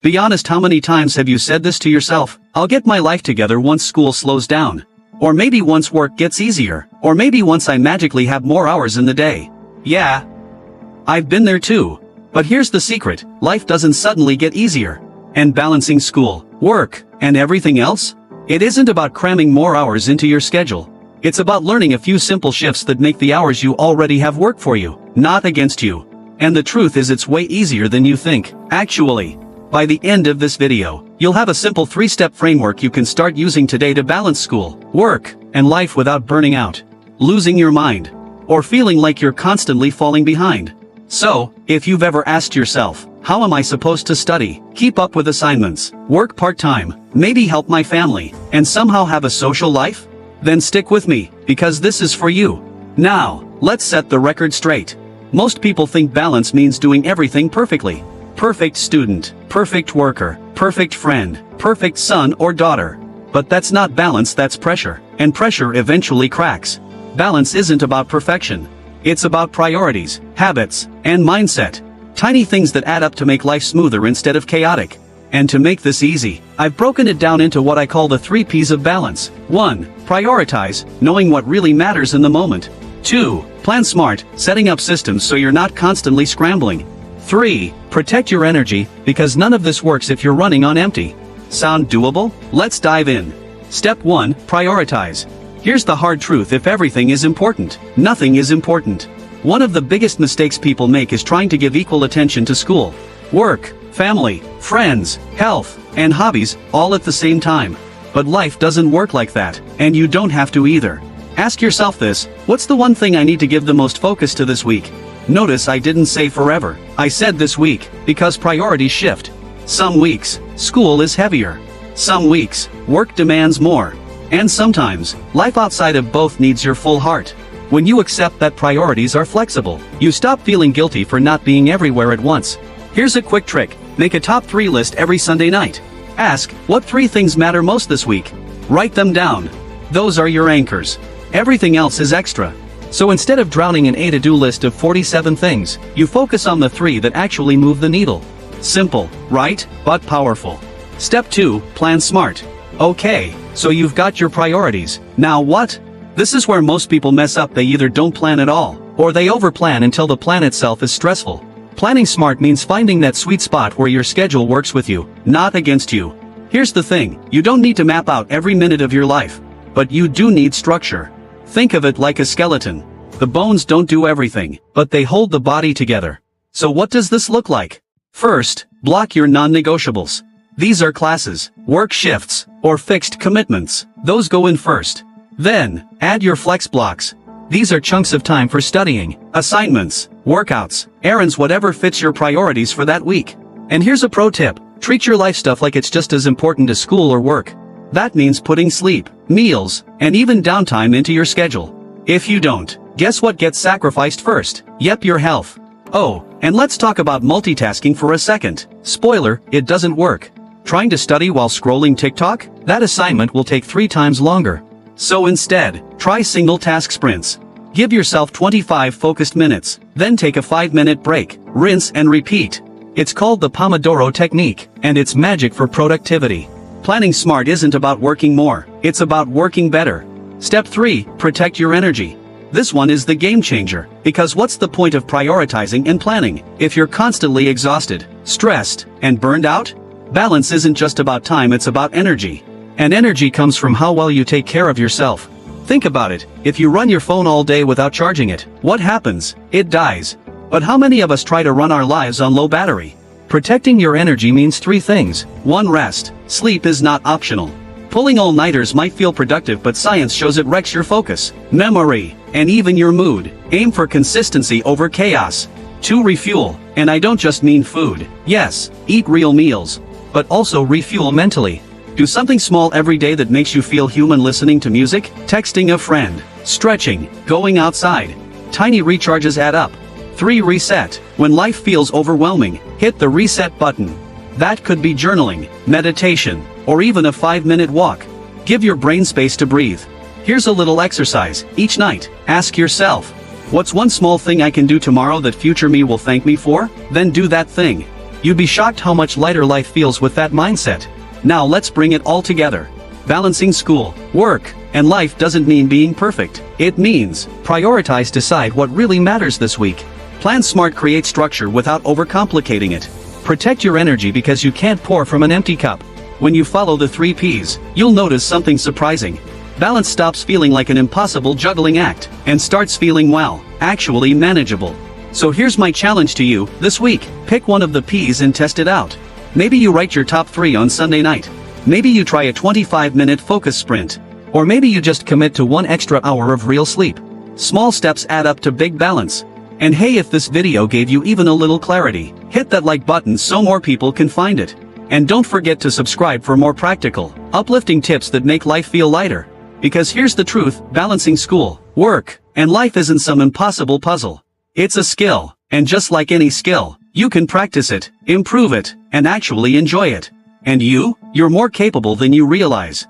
Be honest, how many times have you said this to yourself? I'll get my life together once school slows down. Or maybe once work gets easier. Or maybe once I magically have more hours in the day. Yeah. I've been there too. But here's the secret, life doesn't suddenly get easier. And balancing school, work, and everything else? It isn't about cramming more hours into your schedule. It's about learning a few simple shifts that make the hours you already have work for you, not against you. And the truth is, it's way easier than you think. Actually, by the end of this video, you'll have a simple 3-step framework you can start using today to balance school, work, and life without burning out, losing your mind, or feeling like you're constantly falling behind. So, if you've ever asked yourself, how am I supposed to study, keep up with assignments, work part-time, maybe help my family, and somehow have a social life? Then stick with me, because this is for you. Now, let's set the record straight. Most people think balance means doing everything perfectly. Perfect student, perfect worker, perfect friend, perfect son or daughter. But that's not balance, that's pressure, and pressure eventually cracks. Balance isn't about perfection. It's about priorities, habits, and mindset. Tiny things that add up to make life smoother instead of chaotic. And to make this easy, I've broken it down into what I call the 3 P's of balance. 1. Prioritize, knowing what really matters in the moment. 2. Plan smart, setting up systems so you're not constantly scrambling. 3. Protect your energy, because none of this works if you're running on empty. Sound doable? Let's dive in. Step 1. Prioritize. Here's the hard truth: if everything is important, nothing is important. One of the biggest mistakes people make is trying to give equal attention to school, work, family, friends, health, and hobbies, all at the same time. But life doesn't work like that, and you don't have to either. Ask yourself this: what's the one thing I need to give the most focus to this week? Notice I didn't say forever. I said this week, because priorities shift. Some weeks, school is heavier. Some weeks, work demands more. And sometimes, life outside of both needs your full heart. When you accept that priorities are flexible, you stop feeling guilty for not being everywhere at once. Here's a quick trick: make a top 3 list every Sunday night. Ask, what 3 things matter most this week? Write them down. Those are your anchors. Everything else is extra. So instead of drowning in a to-do list of 47 things, you focus on the 3 that actually move the needle. Simple, right? But powerful. Step 2, plan smart. Okay, so you've got your priorities. Now what? This is where most people mess up. They either don't plan at all, or they overplan until the plan itself is stressful. Planning smart means finding that sweet spot where your schedule works with you, not against you. Here's the thing: you don't need to map out every minute of your life. But you do need structure. Think of it like a skeleton. The bones don't do everything, but they hold the body together. So what does this look like? First, block your non-negotiables. These are classes, work shifts, or fixed commitments. Those go in first. Then, add your flex blocks. These are chunks of time for studying, assignments, workouts, errands, whatever fits your priorities for that week. And here's a pro tip: treat your life stuff like it's just as important as school or work. That means putting sleep, meals, and even downtime into your schedule. If you don't, guess what gets sacrificed first? Yep, your health. Oh, and let's talk about multitasking for a second. Spoiler, it doesn't work. Trying to study while scrolling TikTok? That assignment will take 3 times longer. So instead, try single task sprints. Give yourself 25 focused minutes, then take a 5-minute break, rinse and repeat. It's called the Pomodoro technique, and it's magic for productivity. Planning smart isn't about working more, it's about working better. Step 3, protect your energy. This one is the game changer, because what's the point of prioritizing and planning if you're constantly exhausted, stressed, and burned out? Balance isn't just about time, it's about energy. And energy comes from how well you take care of yourself. Think about it: if you run your phone all day without charging it, what happens? It dies. But how many of us try to run our lives on low battery? Protecting your energy means 3 things. 1. Rest. Sleep is not optional. Pulling all-nighters might feel productive, but science shows it wrecks your focus, memory, and even your mood. Aim for consistency over chaos. 2. Refuel. And I don't just mean food. Yes, eat real meals. But also refuel mentally. Do something small every day that makes you feel human: listening to music, texting a friend, stretching, going outside. Tiny recharges add up. 3. Reset. When life feels overwhelming, hit the reset button. That could be journaling, meditation, or even a 5-minute walk. Give your brain space to breathe. Here's a little exercise. Each night, ask yourself, what's one small thing I can do tomorrow that future me will thank me for? Then do that thing. You'd be shocked how much lighter life feels with that mindset. Now let's bring it all together. Balancing school, work, and life doesn't mean being perfect. It means, prioritize, decide what really matters this week. Plan smart, create structure without overcomplicating it. Protect your energy because you can't pour from an empty cup. When you follow the 3 Ps, you'll notice something surprising. Balance stops feeling like an impossible juggling act, and starts feeling, well, actually manageable. So here's my challenge to you, this week, pick one of the Ps and test it out. Maybe you write your top 3 on Sunday night. Maybe you try a 25-minute focus sprint. Or maybe you just commit to 1 extra hour of real sleep. Small steps add up to big balance. And hey, if this video gave you even a little clarity, hit that like button so more people can find it. And don't forget to subscribe for more practical, uplifting tips that make life feel lighter. Because here's the truth, balancing school, work, and life isn't some impossible puzzle. It's a skill, and just like any skill, you can practice it, improve it, and actually enjoy it. And you're more capable than you realize.